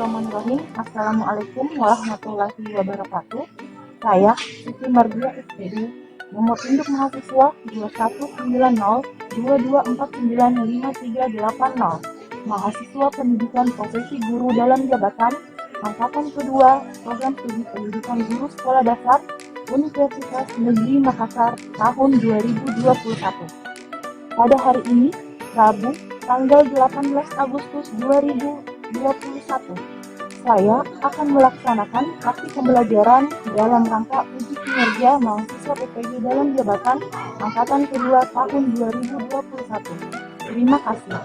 Bismillahirrahmanirrahim. Assalamualaikum warahmatullahi wabarakatuh. Saya Siti Mardia SPD, nomor induk mahasiswa 219022495380, mahasiswa pendidikan profesi guru dalam jabatan, angkatan kedua, program studi pendidikan guru sekolah dasar, Universitas Negeri Makassar, tahun 2021. Pada hari ini, Rabu, tanggal 18 Agustus 2021, saya akan melaksanakan aksi pembelajaran dalam rangka uji kinerja mahasiswa PPG dalam jabatan angkatan kedua tahun 2021. Terima kasih.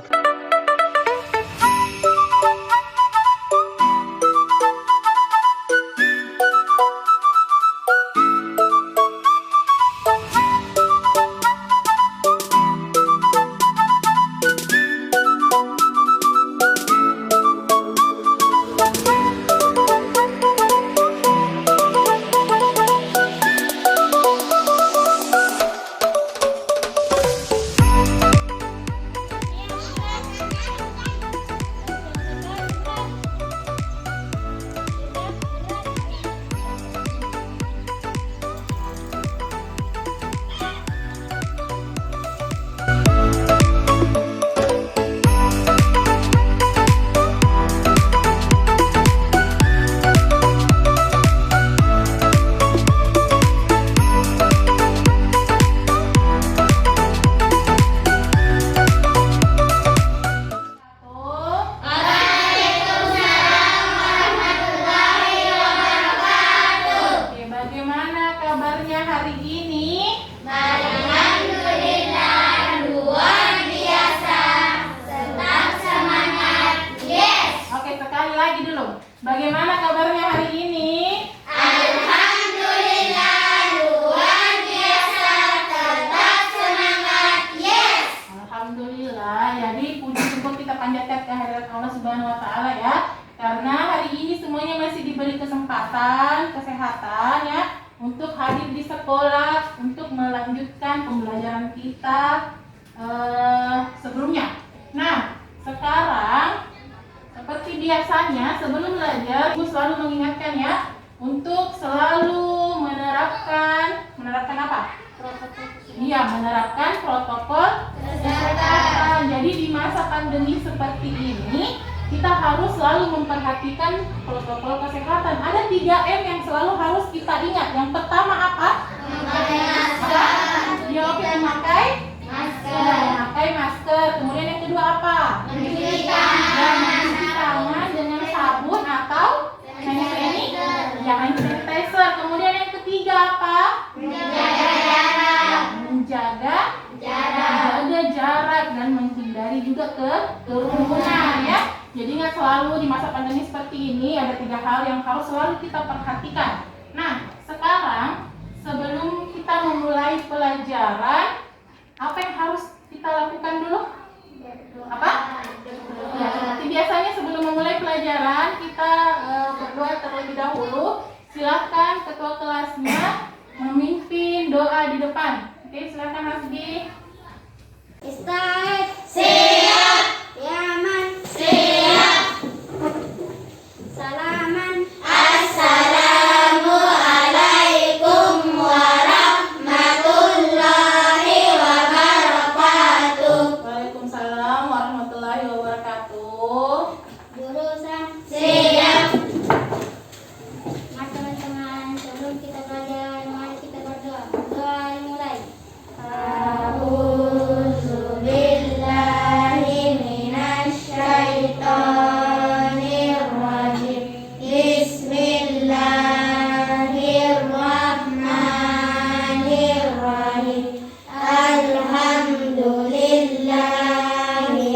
Bagaimana kabarnya hari ini? Alhamdulillah, luar biasa. Tetap semangat, yes. Oke, sekali lagi dulu. Bagaimana kabarnya hari ini? Alhamdulillah, luar biasa. Tetap semangat, yes. Alhamdulillah. Jadi puji syukur kita panjatkan kehadirat Allah Subhanahu wa taala ya. Karena hari ini semuanya masih diberi kesempatan, kesehatan ya, untuk hadir di sekolah, untuk melanjutkan pembelajaran kita sebelumnya. Nah, sekarang seperti biasanya sebelum belajar, Ibu selalu mengingatkan ya, untuk selalu menerapkan apa? Iya, menerapkan protokol kesehatan. Jadi di masa pandemi seperti ini, kita harus selalu memperhatikan protokol kesehatan. Ada 3M yang selalu harus kita ingat. Yang pertama apa? Memakai masker. Ya, oke, memakai masker. Kemudian yang kedua apa? Mencuci Dan tangan. mencuci tangan dengan sabun atau hand sanitizer. Kemudian yang ketiga apa? Menjaga jarak. Menjaga jarak dan menghindari juga kerumunan ya. Jadi ingat selalu di masa pandemi seperti ini ada 3 hal yang harus selalu kita perhatikan. Nah, sekarang sebelum kita memulai pelajaran, apa yang harus kita lakukan dulu? Apa? Ya, seperti biasanya sebelum memulai pelajaran kita berdoa terlebih dahulu. Silahkan ketua kelasnya memimpin doa di depan. Oke, silahkan Hasbi. Istirahat. Siap. Yaman. Siap. Salaman. Assalamualaikum warahmatullahi wabarakatuh. Waalaikumsalam warahmatullahi wabarakatuh. Jurusan. Siap. Mari teman-teman, sebelum kita belajar, mari kita berdoa. Doa dimulai. Alhamdulillahi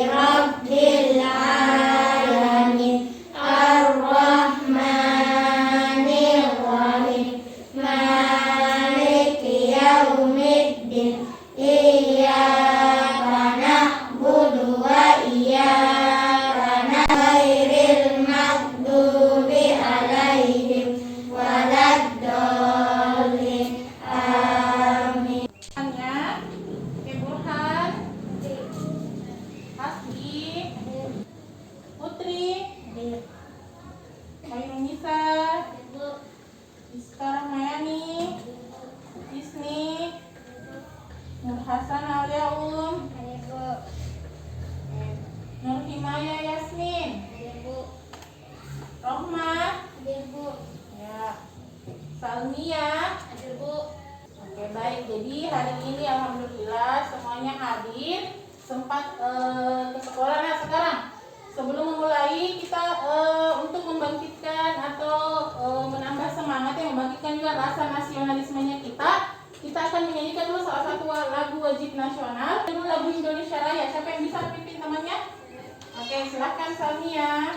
Rabbil Alamin. Salmia. Hadir, Bu. Oke, baik. Jadi hari ini alhamdulillah semuanya hadir, sempat ke sekolah. Nah, sekarang sebelum memulai kita untuk membangkitkan atau menambah semangat yang membangkitkan juga rasa nasionalismenya kita akan menyanyikan dulu salah satu lagu wajib nasional, dulu lagu Indonesia Raya. Siapa yang bisa pimpin temannya? Oke, silahkan Salmia.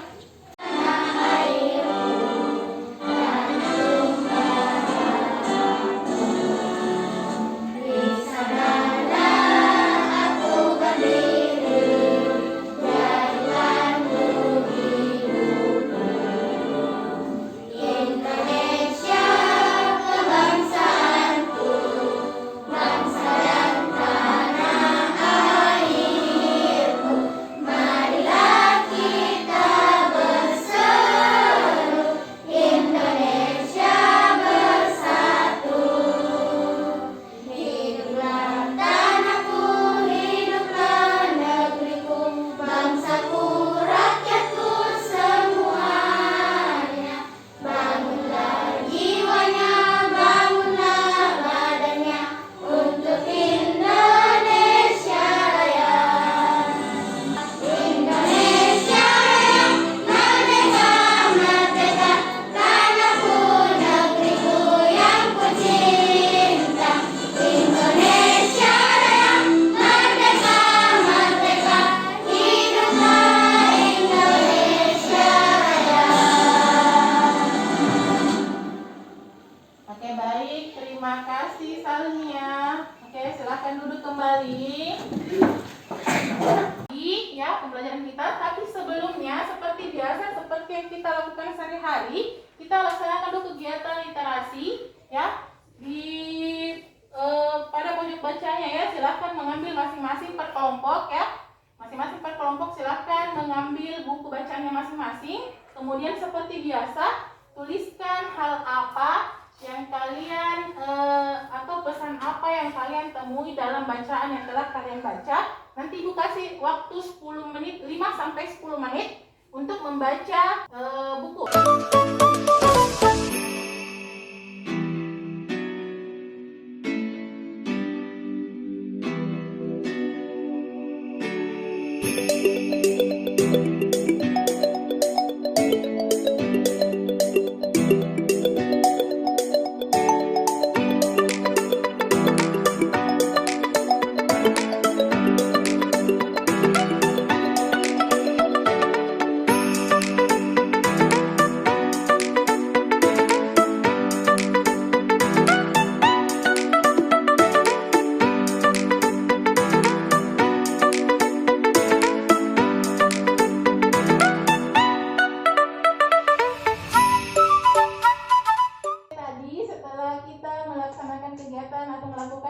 Oke, baik. Terima kasih Salmia. Oke, silahkan duduk kembali. Ya, pembelajaran kita. Tapi sebelumnya, seperti biasa, seperti yang kita lakukan sehari-hari, kita laksanakan dulu kegiatan literasi. Ya, pada pojok bacanya ya, silahkan mengambil masing-masing per kelompok ya. Masing-masing per kelompok silahkan mengambil buku bacaannya masing-masing. Kemudian seperti biasa, tuliskan hal apa yang kalian atau pesan apa yang kalian temui dalam bacaan yang telah kalian baca. Nanti Ibu kasih waktu 10 menit, 5 sampai 10 menit untuk membaca buku.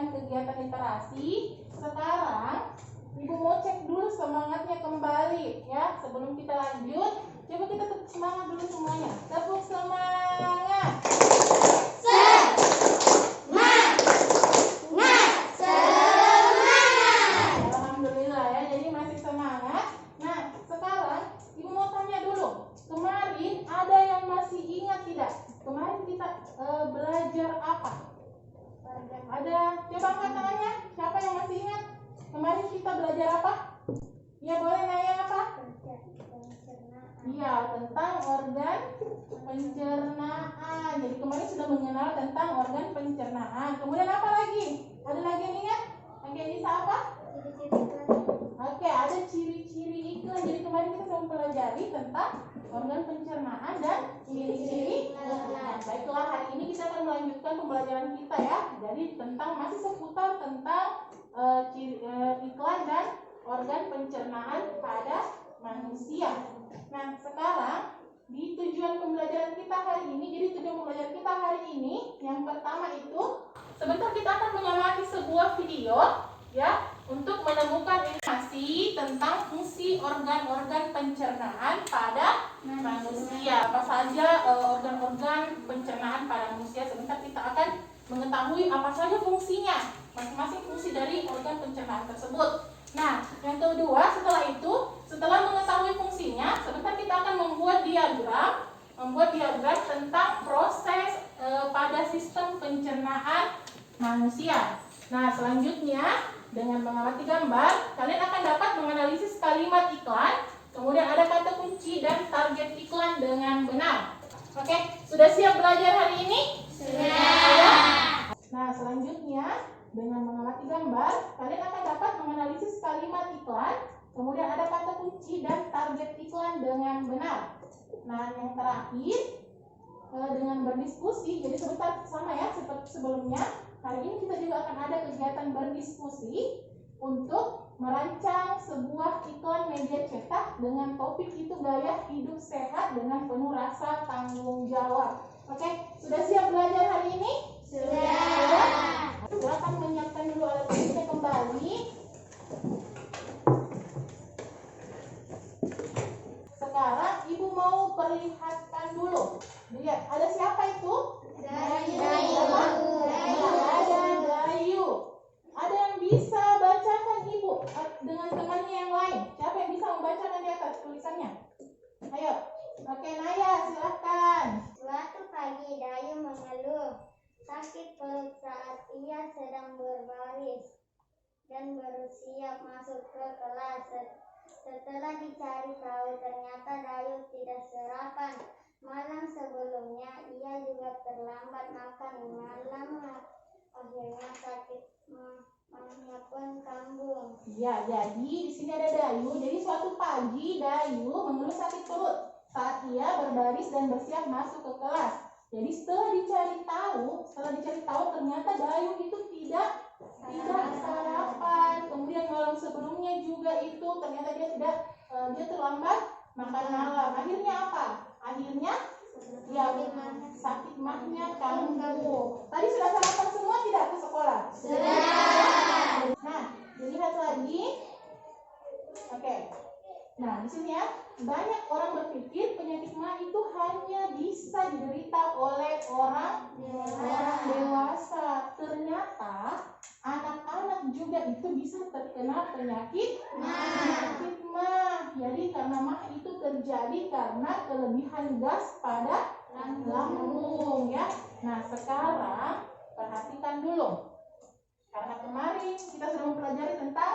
Kegiatan literasi. Sekarang Ibu mau cek dulu semangatnya kembali ya. Sebelum kita lanjut, coba kita tepuk semangat dulu semuanya. Tepuk semangat. Alhamdulillah ya, jadi masih semangat. Nah, sekarang Ibu mau tanya dulu. Kemarin ada yang masih ingat tidak? Kemarin kita belajar apa? Ada, coba angkat tangannya. Siapa yang masih ingat? Kemarin kita belajar apa? Ya, boleh nanya apa? Iya, tentang organ pencernaan. Jadi kemarin sudah mengenal tentang organ pencernaan. Kemudian apa lagi? Ada lagi yang ingat? Oke, bisa apa? Oke, ada ciri-ciri iklan. Jadi kemarin kita sudah mempelajari tentang organ pencernaan dan ciri-ciri iklan. Baiklah, hari ini kita akan melanjutkan pembelajaran kita ya. Jadi tentang masih seputar tentang iklan dan organ pencernaan pada manusia. Nah, sekarang di tujuan pembelajaran kita hari ini, jadi tujuan pembelajaran kita hari ini yang pertama itu sebentar kita akan mengamati sebuah video ya untuk menemukan informasi tentang fungsi organ-organ pencernaan pada manusia. Apa saja organ-organ pencernaan pada manusia? Sebentar kita akan mengetahui apa saja fungsinya, masing-masing fungsi dari organ pencernaan tersebut. Nah, yang kedua setelah itu, setelah mengetahui fungsinya, sebentar kita akan membuat diagram tentang proses pada sistem pencernaan manusia. Nah, selanjutnya dengan mengamati gambar, kalian akan dapat menganalisis kalimat iklan, kemudian ada kata kunci dan target iklan dengan benar. Oke, sudah siap belajar hari ini? Sudah. Nah, selanjutnya dengan mengamati gambar, kalian akan dapat menganalisis kalimat iklan, kemudian ada kata kunci dan target iklan dengan benar. Nah, yang terakhir dengan berdiskusi, jadi sebentar sama ya seperti sebelumnya. Hari ini kita juga akan ada kegiatan berdiskusi untuk merancang sebuah iklan media cetak dengan topik itu gaya hidup sehat dengan penuh rasa tanggung jawab. Oke, sudah siap belajar hari ini? Sudah. Silakan menyiapkan dulu alat tulisnya kembali. Sekarang ibu mau perlihatkan dulu. Lihat, ada siapa itu? Dayu. Ada Dayu. Ada yang bisa bacakan ibu dengan temannya yang lain? Siapa yang bisa membacakan di atas tulisannya? Ayo. Oke, Naya, silakan. Suatu pagi Dayu mengeluh sakit perut saat ia sedang berbaris dan bersiap masuk ke kelas. Setelah dicari tahu, ternyata Dayu tidak sarapan. Malam sebelumnya ia juga terlambat makan. Malam akhirnya sakit mahnya pun kambuh. Ya, jadi di sini ada Dayu. Jadi suatu pagi Dayu mengeluh sakit perut saat ia berbaris dan bersiap masuk ke kelas. Jadi setelah dicari tahu ternyata Dayu itu tidak sarapan. Kemudian malam sebelumnya juga itu ternyata dia terlambat makan malam. Akhirnya apa? Akhirnya ya sakit mahnya kambuh. Tadi sudah sarapan semua tidak ke sekolah? Sudah. Nah, dilihat lagi. Oke. Nah, di sini ya, banyak orang berpikir penyakit mah itu hanya bisa diderita oleh orang dewasa. Ternyata anak-anak juga itu bisa terkena penyakit mah. Jadi karena mah itu terjadi karena kelebihan gas pada lambung ya. Nah, sekarang perhatikan dulu. Karena kemarin kita sudah mempelajari tentang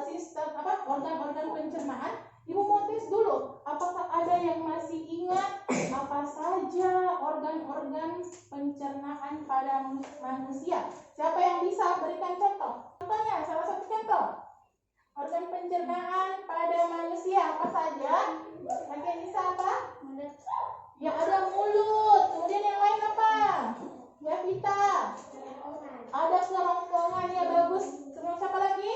sistem organ-organ pencernaan. Ibu mau tes dulu, apakah ada yang masih ingat apa saja organ-organ pencernaan pada manusia? Siapa yang bisa berikan contoh? Contohnya, salah satu contoh. Organ pencernaan pada manusia apa saja? Bagian bisa apa? Ya, ada mulut. Kemudian yang lain apa? Ya, Vita. Ada kerongkongan, ya bagus. Terus siapa lagi?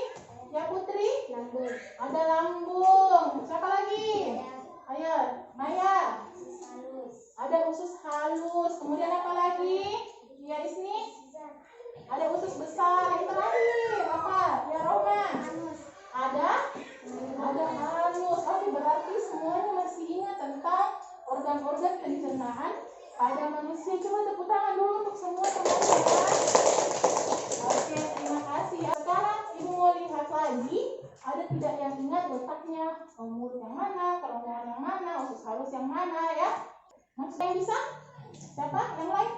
Ya, Putri. Lambung. Ada lambung. Siapa lagi? Ayo, Maya. Halus. Ada usus halus. Kemudian apa lagi? Ya, Isni. Ada usus besar. Yang terakhir apa? Ya, Roma. Ada halus. Oke, berarti semuanya masih ingat tentang organ-organ pencernaan pada manusia. Coba tepuk tangan dulu untuk semua teman-teman. Oke, terima kasih ya. Sekarang ibu mau lihat lagi, ada tidak yang ingat letaknya mulut yang mana, kerongkongan yang mana, usus halus yang mana ya? Masih yang bisa? Siapa? Yang lain?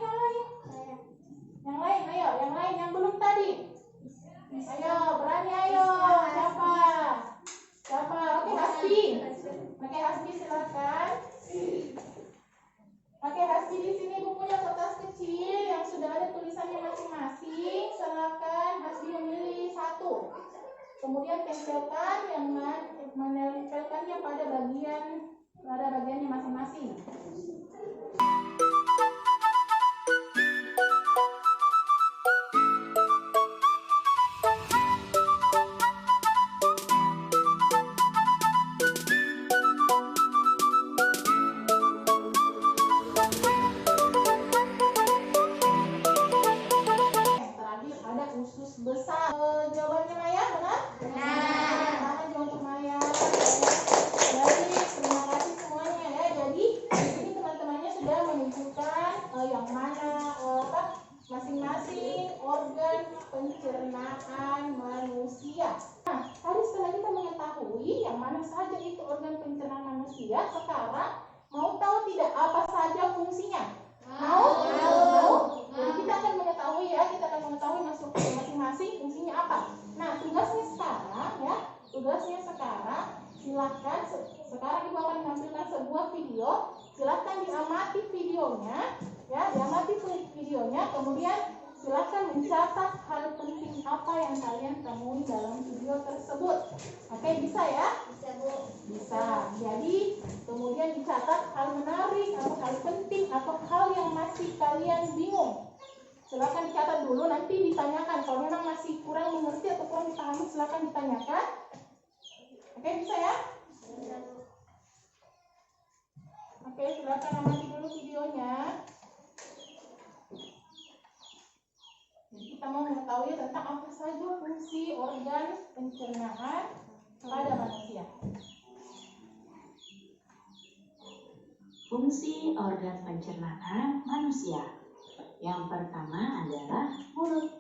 Yang lain, ayo. Yang lain yang belum tadi. Ayo, berani ayo. Siapa? Oke, Hasbi. Oke, Hasbi silakan. Oke, Hasbi, di sini ibu punya kertas kecil yang sudah ada tulisannya masing-masing. Silakan Hasbi memilih satu. Kemudian tempelkan menempelkannya pada bagiannya masing-masing. Besar. Jawabannya Maya benar? Benar. Tangan juga untuk Maya. Jadi terima kasih semuanya ya. Jadi di sini teman-temannya sudah menunjukkan yang mana masing-masing organ pencernaan manusia. Nah, tadi setelah kita mengetahui yang mana saja itu organ pencernaan manusia, sekarang mau tahu tidak apa saja fungsinya? Mau? Jadi tugasnya sekarang, silahkan sekarang Ibu akan menampilkan sebuah video. Silahkan diamati videonya, ya, diamati videonya. Kemudian silahkan mencatat hal penting apa yang kalian temui dalam video tersebut. Oke, bisa ya? Bisa, Bu. Bisa. Jadi kemudian dicatat hal menarik atau hal penting atau hal yang masih kalian bingung. Silakan dicatat dulu, nanti ditanyakan. Kalau memang masih kurang mengerti atau kurang dipahami, silakan ditanyakan. Oke, bisa ya? Bisa, Bu. Oke, silakan amati dulu videonya. Jadi kita mau mengetahui tentang apa saja fungsi organ pencernaan pada manusia. Fungsi organ pencernaan manusia. Yang pertama adalah mulut.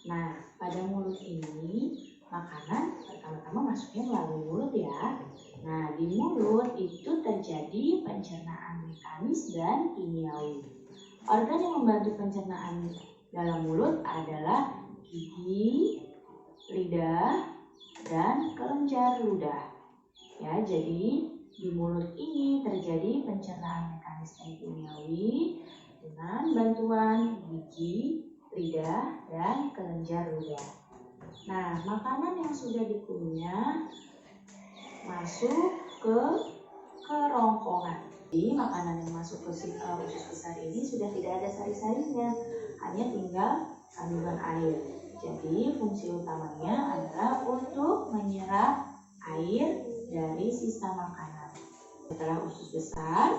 Nah, pada mulut ini makanan pertama-tama masuknya melalui mulut ya. Nah, di mulut itu terjadi pencernaan mekanis dan kimiawi. Organ yang membantu pencernaan dalam mulut adalah gigi, lidah, dan kelenjar ludah. Ya, jadi di mulut ini terjadi pencernaan mekanis dan kimiawi dengan bantuan gigi, lidah, dan kelenjar ludah. Nah, makanan yang sudah dikunyah masuk ke kerongkongan. Jadi, makanan yang masuk ke usus besar ini sudah tidak ada sari-sarinya, hanya tinggal kandungan air. Jadi, fungsi utamanya adalah untuk menyerap air dari sisa makanan. Setelah usus besar,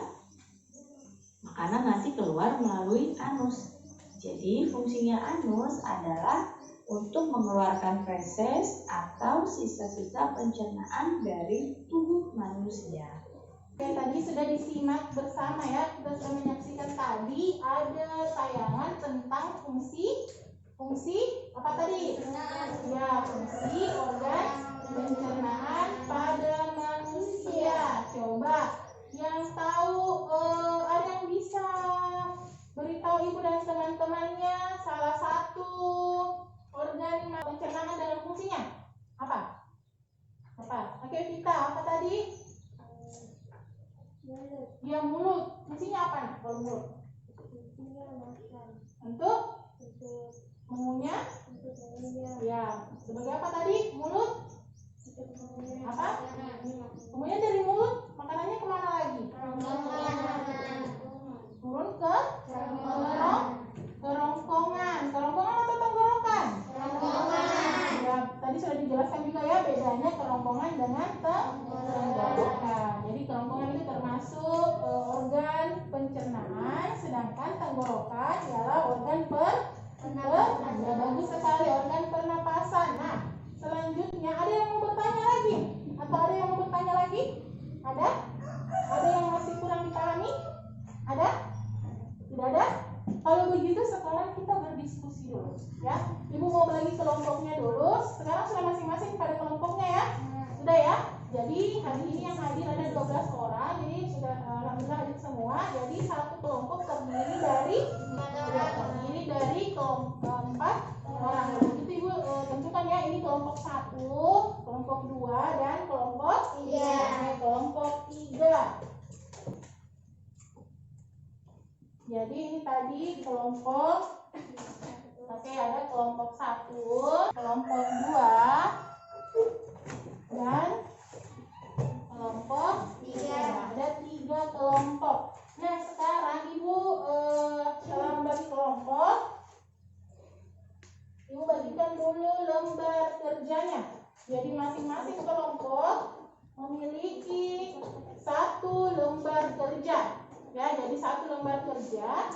makanan nanti keluar melalui anus. Jadi fungsinya anus adalah untuk mengeluarkan feses atau sisa-sisa pencernaan dari tubuh manusia. Oke, tadi sudah disimak bersama ya. Kita sudah menyaksikan tadi ada tayangan tentang fungsi apa tadi? Ya, fungsi organ pencernaan pada manusia. Coba yang tahu ada yang bisa beritahu Ibu dan teman-temannya salah satu organ pencernaan dalam fungsinya apa? Oke, kita apa tadi? Mulut. Ya, mulut. Fungsinya apa nih kalau mulut? Fungsinya makan. Untuk Untuk mengunyah. mengunyah. Ya, sebagai apa tadi? Mulut. Untuk mengunyah. Apa? Kemudian dari mulut makanannya kemana lagi? Turun ke kerongkongan. Kerongkongan atau tenggorokan? Ya, tadi sudah dijelaskan juga ya bedanya kerongkongan dengan tenggorokan. Jadi kerongkongan itu termasuk organ pencernaan, sedangkan tenggorokan ialah organ pernapasan. Ya, bagus sekali, organ pernapasan. Nah, selanjutnya ada yang mau bertanya lagi? Atau ada yang mau bertanya lagi? Ada? Ada yang masih kurang dipahami? Ada? Tidak ada? Kalau begitu sekarang kita berdiskusi dulu ya. Ibu mau bagi kelompoknya dulu. Sekarang sudah masing-masing pada kelompoknya ya. Sudah ya? Jadi hari ini yang hadir ada 12 orang. Jadi sudah alhamdulillah hadir semua. Jadi satu kelompok terdiri dari kelompok 4 orang. Begitu Ibu tentukan ya, ini kelompok 1, kelompok 2 dan kelompok 3. Kelompok 3. Jadi ini tadi kelompok, oke, ada kelompok 1, kelompok 2, dan kelompok 3. Ada 3 kelompok. Nah, sekarang Ibu setelah membagi kelompok, Ibu bagikan dulu lembar kerjanya. Jadi masing-masing kelompok memiliki 1 lembar kerja. Ya, jadi 1 lembar kerja.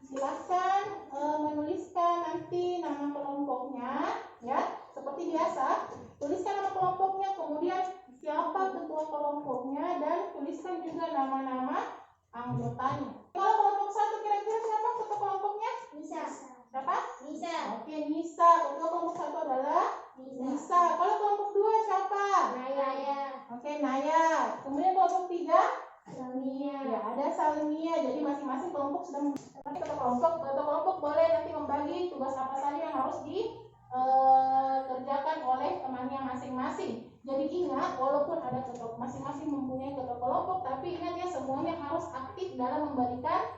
Silahkan menuliskan nanti nama kelompoknya, ya, seperti biasa. Tuliskan nama kelompoknya, kemudian siapa ketua kelompoknya, dan tuliskan juga nama-nama anggotanya. Kalau kelompok 1 kira-kira siapa ketua kelompoknya? Nisa. Siapa? Nisa. Oke, Nisa. Ketua kelompok 1 adalah Nisa. Kalau kelompok 2 siapa? Naya. Oke, Naya. Kemudian kelompok 3? Salmia. Ya, ada Salmia. Jadi masing-masing kelompok sudah nanti kelompok boleh nanti membagi tugas apa saja yang harus dikerjakan oleh temannya masing-masing. Jadi ingat, walaupun ada ketua masing-masing mempunyai ketua kelompok, tapi ingat ya semuanya harus aktif dalam memberikan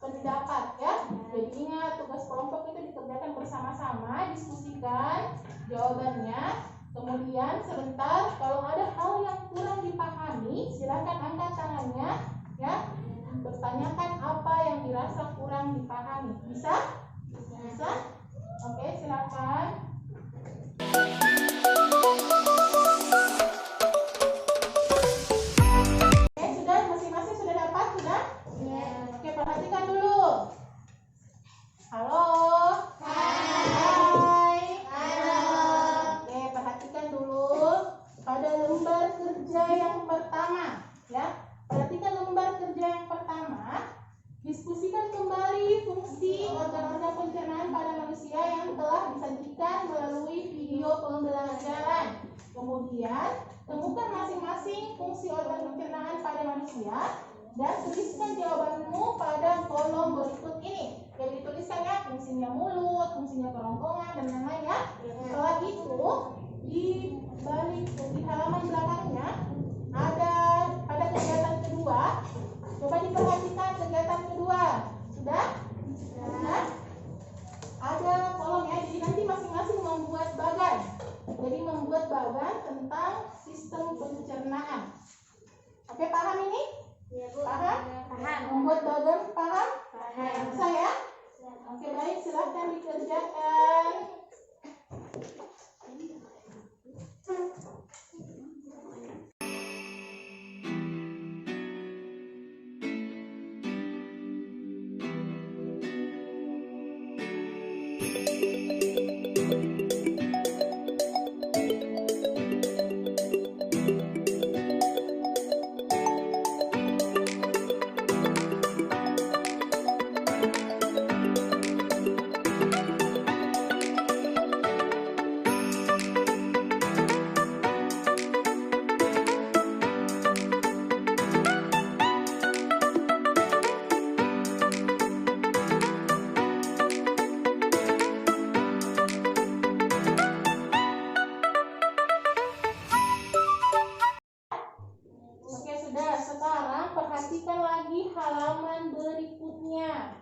pendapat ya. Jadi ingat, tugas kelompok itu dikerjakan bersama-sama, diskusikan jawabannya. Kemudian sebentar, kalau ada hal yang kurang dipahami, silakan angkat tangannya ya. Bertanyakan apa yang dirasa kurang dipahami. Bisa? Bisa? Oke, silakan. Perhatikan dulu. Halo. Hai. Halo. Oke, perhatikan dulu pada lembar kerja yang pertama, ya. Perhatikan lembar kerja yang pertama. Diskusikan kembali fungsi organ-organ pencernaan pada manusia yang telah disajikan melalui video pembelajaran. Kemudian, temukan masing-masing fungsi organ pencernaan pada manusia dan tuliskan jawabanmu pada kolom berikut ini. Jadi tuliskan ya, fungsinya mulut, fungsinya kerongkongan, dan yang lainnya. Setelah itu, di halaman belakangnya ada pada kegiatan kedua. Coba diperhatikan kegiatan kedua. Sudah? Sudah? Ada kolom ya, jadi nanti masing-masing membuat bagan. Jadi membuat bagan tentang sistem pencernaan. Oke, paham ini? Paham? Paham. Membuat bagan paham? Paham. Bisa ya? Oke, baik, silahkan dikerjakan. Oke, sudah. Sekarang perhatikan lagi halaman berikutnya.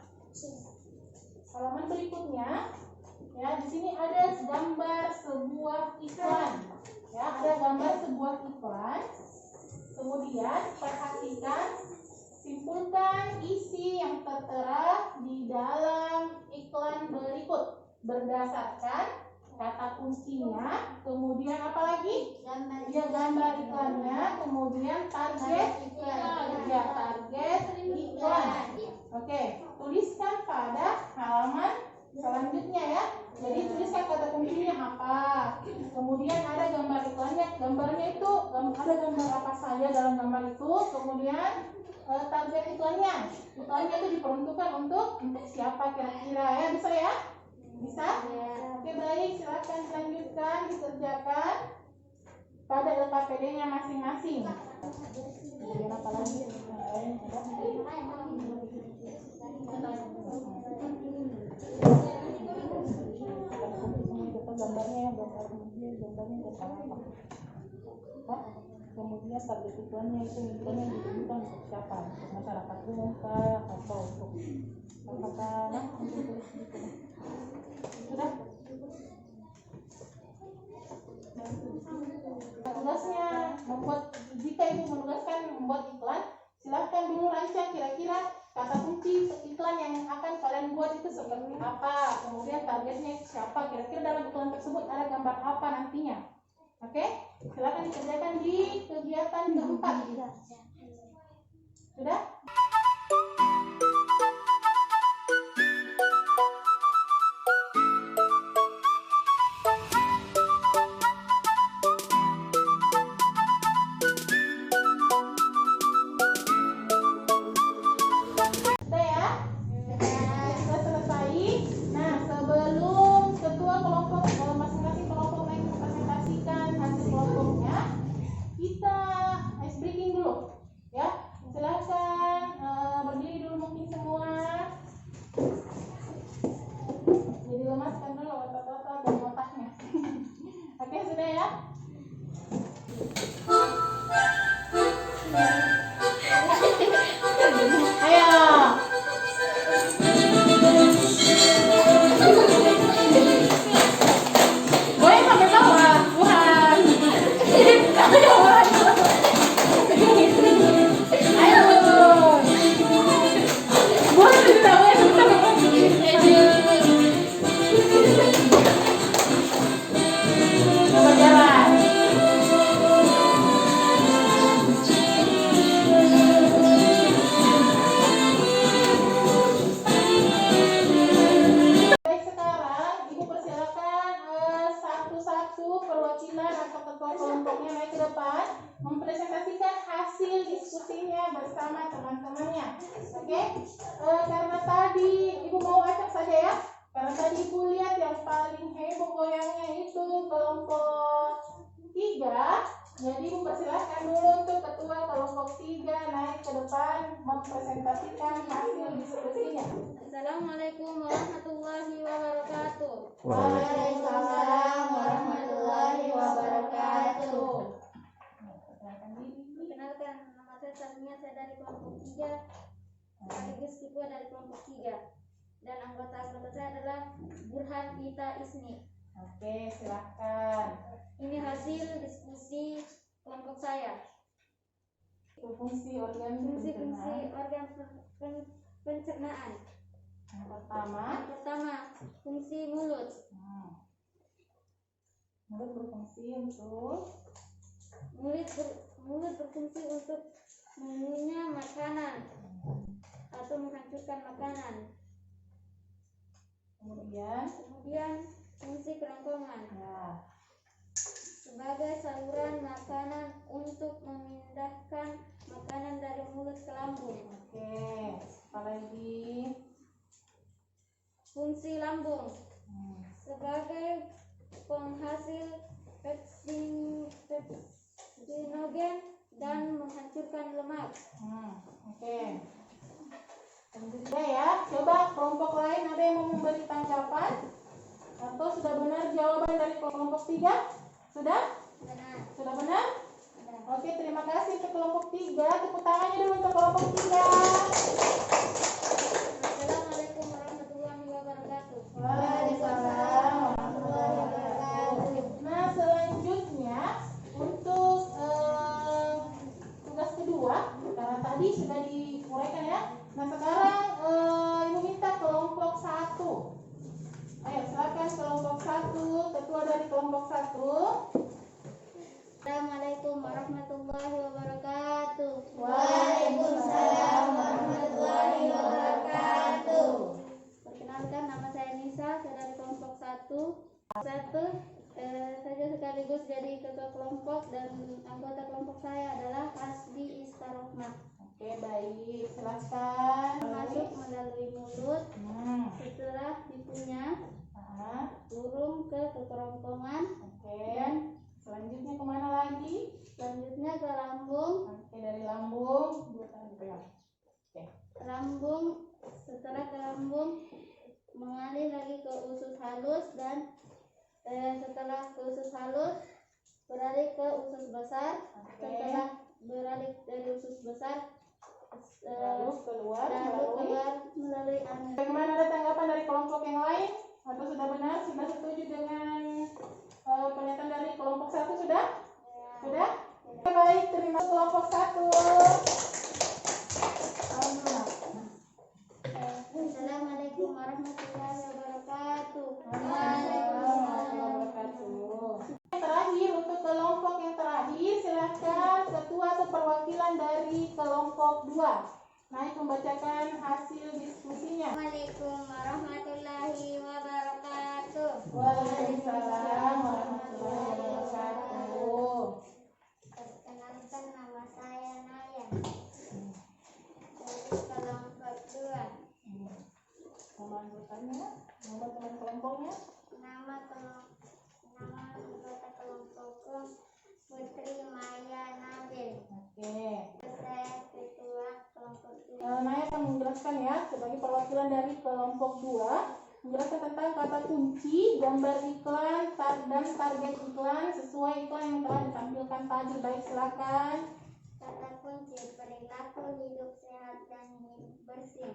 Halaman berikutnya, ya, di sini ada gambar sebuah iklan. Ya, ada gambar sebuah iklan. Kemudian perhatikan, simpulkan isi yang tertera di dalam iklan berikut berdasarkan kata kuncinya, kemudian apa lagi? Gambar iklannya, kemudian target iklan. Ya, target iklan. Oke, tuliskan pada halaman selanjutnya ya. Jadi tuliskan kata kuncinya apa. Kemudian ada gambar iklannya. Gambarnya itu ada gambar apa saja dalam gambar itu. Kemudian target iklannya. Iklannya itu diperuntukkan untuk siapa kira-kira ya. Bisa ya? Bisa? Oke, baik, silakan dilanjutkan, dikerjakan pada LKPD-nya masing-masing. Kemudian apa lagi? Gambarnya tentang apa? Kemudian target iklannya itu iklannya ditujukan untuk siapa? Untuk masyarakat umum kah atau untuk apakah? Sudah? Tugasnya membuat, jika ibu menugaskan membuat iklan, silahkan dulu rancang kira-kira kata kunci iklan yang akan kalian buat itu seperti apa, kemudian targetnya siapa, kira-kira dalam iklan tersebut ada gambar apa nantinya. Oke, silahkan dikerjakan di kegiatan keempat. Sudah? Kita ice breaking dulu ya. Silakan Ayo. Goyang sampai bawah, Tuhan. Ayo. Boleh ditawa, coba jalan. Baik, sekarang Ibu persilakan satu-satu perwakilan atau ketua kelompoknya naik ke depan mempresentasikan hasil diskusinya bersama teman-temannya. Oke? Karena tadi Ibu mau acak saja ya. Karena tadi Ibu lihat yang paling heboh goyangnya itu kelompok 3. Jadi Ibu persilakan dulu untuk ketua kelompok 3 naik ke depan mempresentasikan hasil diskusinya. Assalamualaikum warahmatullahi wabarakatuh. Waalaikumsalam warahmatullahi wabarakatuh. Perkenalkan, nama saya Tasmia, saya dari kelompok 3, sekaligus ketua dari kelompok 3. Dan anggota-anggota saya adalah Burhan Ita Isni. Oke, silahkan. Ini hasil diskusi kelompok saya. Fungsi organ Fungsi-fungsi pencernaan. organ pencernaan. Yang pertama, Yang pertama, fungsi mulut. mulut berfungsi untuk Mulut berfungsi untuk mengunyah makanan atau menghancurkan makanan. Kemudian fungsi kerongkongan ya, sebagai saluran makanan untuk memindahkan makanan dari mulut ke lambung. oke. Apalagi Fungsi lambung sebagai penghasil pepsinogen dan menghancurkan lemak. oke. Selanjutnya ya, coba kelompok lain ada yang mau memberi tanggapan atau sudah benar jawaban dari kelompok 3? Sudah? Benar. Sudah benar? Benar. Oke, terima kasih untuk kelompok 3. Tepuk tangannya dulu untuk kelompok 3. Assalamualaikum warahmatullahi wabarakatuh. Waalaikumsalam warahmatullahi wabarakatuh. Nah, selanjutnya untuk tugas kedua, karena tadi sudah diuraikan ya. Nah, sekarang Ibu minta kelompok 1. Ayo, silakan kelompok 1, ketua dari kelompok 1. Assalamualaikum warahmatullahi wabarakatuh. Waalaikumsalam warahmatullahi wabarakatuh. Perkenalkan, nama saya Nisa, saya dari kelompok 1. Saya sekaligus jadi ketua kelompok dan anggota kelompok saya adalah Hasbi Istarohmah. Oke, baik. Silakan. Masuk melalui mulut, setelah dikunyah, turun ke kerongkongan, Oke. dan Selanjutnya kemana lagi? selanjutnya ke lambung. Oke, dari lambung. Dua tangan dipegang. Oke. Lambung, setelah ke lambung mengalir lagi ke usus halus dan setelah ke usus halus beralih ke usus besar. Oke. Setelah beralih dari usus besar Lalu keluar lalu melalui. keluar melalui anus. Bagaimana, ada tanggapan dari kelompok yang lain? Atau sudah benar? Sudah setuju dengan pernyataan dari kelompok 1? Sudah? Sudah? Oke, baik. Terima kasih kelompok 1. Assalamualaikum warahmatullahi wabarakatuh. Yang terakhir, untuk kelompok yang terakhir, silakan ketua atau perwakilan dari kelompok 2 naik membacakan hasil diskusinya. Assalamualaikum warahmatullahi wabarakatuh. Waalaikumsalam warahmatullahi wabarakatuh. Perkenalkan, nama saya Naya dari kelompok 2. Nama anggotanya, nama teman kelompoknya. Nama anggota kelompokku Putri Maya Nabil. Oke. Saya ketua kelompok 2. Naya akan menjelaskan ya sebagai perwakilan dari kelompok 2, menjelaskan tentang kata kunci, gambar iklan, dan target iklan sesuai iklan yang telah ditampilkan tadi. Baik, silakan. Kata kunci kunci perilaku hidup sehat dan bersih.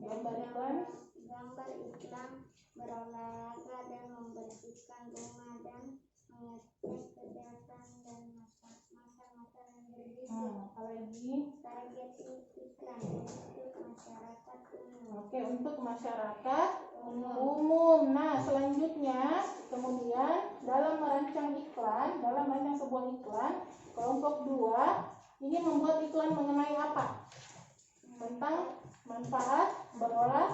Gambar iklan berolahraga dan membersihkan rumah dan mengecek kesehatan dan makan yang bergizi. Apalagi Target iklan untuk masyarakat umum. oke, untuk masyarakat umum. Nah, selanjutnya kemudian dalam merancang sebuah iklan, kelompok 2 ini membuat iklan mengenai apa? Tentang manfaat berolahraga.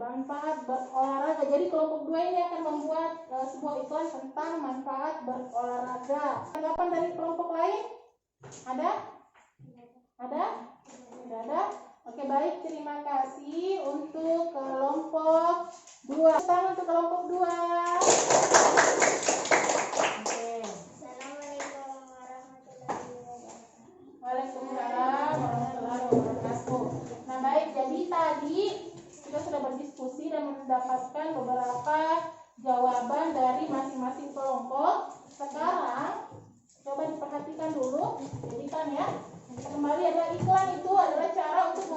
Manfaat berolahraga. Jadi kelompok 2 ini akan membuat sebuah iklan tentang manfaat berolahraga. Tanggapan dari kelompok lain? Ada? Tidak ada? Oke, baik, terima kasih untuk kelompok 2. Tangan untuk kelompok 2. Oke. Assalamualaikum warahmatullahi wabarakatuh. Waalaikumsalam warahmatullahi wabarakatuh. Nah, baik, jadi tadi kita sudah berdiskusi dan mendapatkan beberapa jawaban dari masing-masing kelompok. Sekarang coba diperhatikan dulu, jadikan ya. Kembali adalah iklan itu adalah cara untuk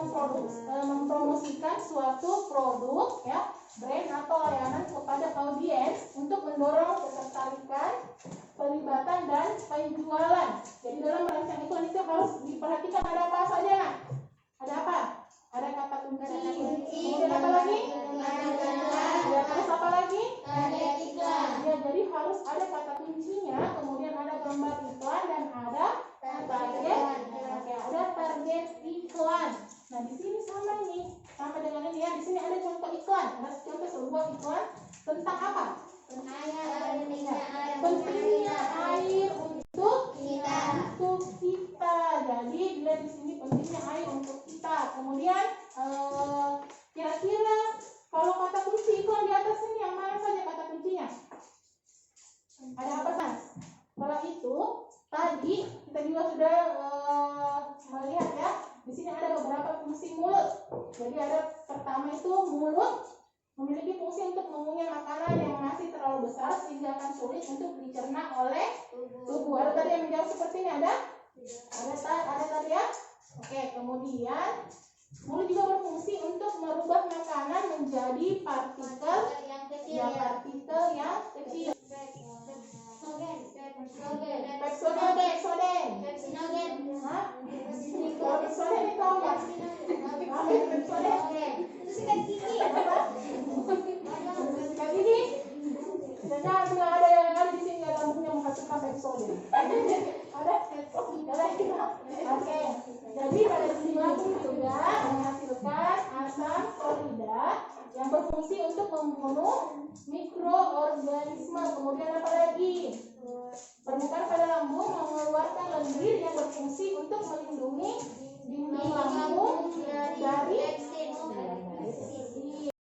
mempromosikan suatu produk ya, brand atau layanan kepada audiens untuk mendorong ketertarikan, pelibatan dan penjualan. Jadi dalam merancang iklan itu harus diperhatikan ada apa saja. Ada apa? Ada kata kunci. Kemudian apa lagi? Ya, terus apa lagi? Ya, jadi harus ada kata kuncinya, kemudian ada gambar iklan dan ada target. Oke, ada target iklan. Nah, di sini sama nih, sama dengan ini ya. Di sini ada contoh iklan. Ada contoh sebuah iklan tentang apa? Pentingnya air untuk kita. Jadi dilihat di sini pentingnya air untuk kita. Kemudian kira-kira kalau kata kunci iklan di atas ini yang mana saja kata kuncinya? Ada apa, Mas? Setelah itu tadi kita juga sudah melihat ya. Di sini ada beberapa fungsi mulut. Jadi ada pertama itu mulut memiliki fungsi untuk mengunyah makanan yang masih terlalu besar sehingga akan sulit untuk dicerna oleh tubuh. Ada tadi yang menjawab seperti ini ada? Ada tadi ya? Oke, kemudian mulut juga berfungsi untuk merubah makanan menjadi partikel yang kecil. Ada yang ada di sini lambungnya menghasilkan pepsodent. Oke. Jadi pada sini lambung juga menghasilkan asam klorida yang berfungsi untuk membunuh mikroorganisme. Kemudian apa lagi? Permukaan pada lambung mengeluarkan lendir yang berfungsi untuk melindungi dinding lambung dari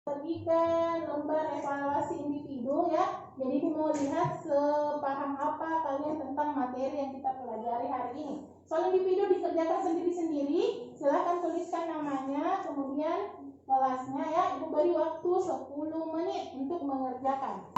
bagikan lembar evaluasi individu ya. Jadi mau lihat sepaham apa kalian tentang materi yang kita pelajari hari ini. Soal individu dikerjakan sendiri-sendiri. Silahkan tuliskan namanya, kemudian kelasnya ya. Ibu beri waktu 10 menit untuk mengerjakan.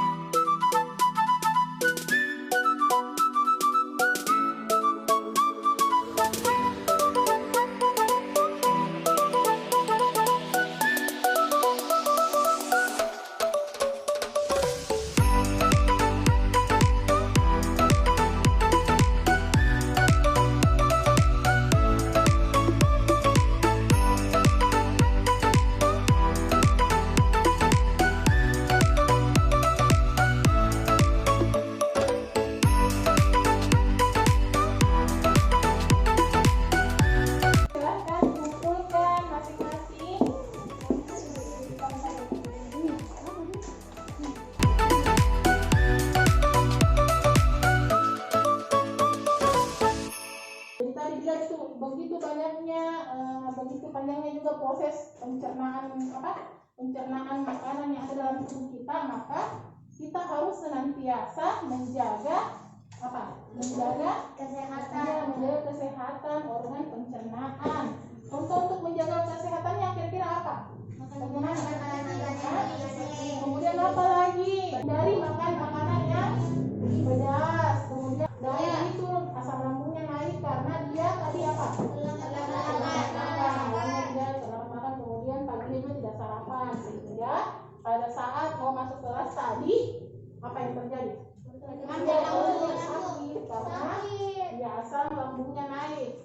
Begitu panjangnya juga proses pencernaan makanan yang ada dalam tubuh kita, maka kita harus senantiasa menjaga kesehatan organ pencernaan. Untuk menjaga kesehatannya kira-kira apa? Bagaimana? Kemudian apa lagi? Dari makan makanan yang pedas, kemudian dari itu asam lambungnya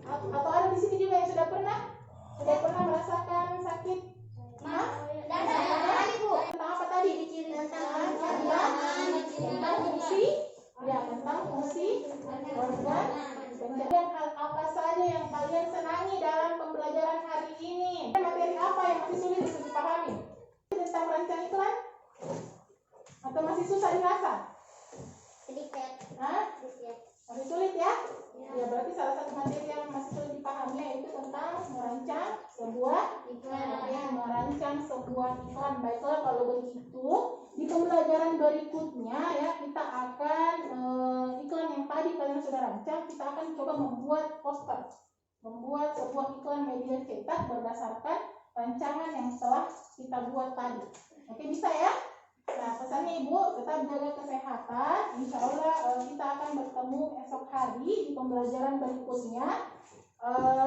Atau ada di sini juga yang sudah pernah merasakan sakit? Hah? Tentang apa tadi? Tentang fungsi, ya tentang fungsi organ. Dan hal apa saja yang kalian senangi dalam pembelajaran hari ini? Materi apa yang masih sulit untuk dipahami? Tentang merancang iklan? Atau masih susah dirasa? Hah? Masih sulit ya? Ya berarti salah satu materi yang masih sulit dipahami yaitu tentang merancang sebuah iklan. Baiklah, kalau begitu di pembelajaran berikutnya ya kita akan iklan yang tadi kalian sudah rancang, kita akan coba membuat poster, membuat sebuah iklan media cetak berdasarkan rancangan yang telah kita buat tadi. Oke, bisa ya? Nah, pesannya Ibu, tetap jaga kesehatan. Insya Allah kita akan bertemu esok hari di pembelajaran berikutnya.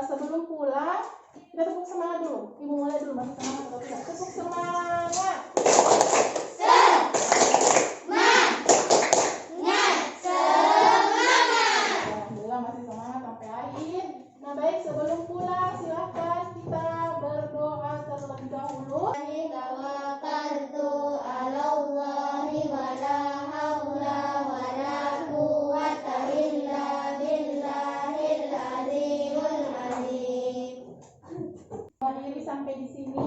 Sebelum pulang, kita tepuk semangat dulu. Ibu mulai dulu, masih semangat atau tidak? Tepuk semangat. Alhamdulillah masih semangat sampai akhir. Nah baik, sebelum pulang silahkan kita berdoa terlebih dahulu. Akhiri sampai di sini.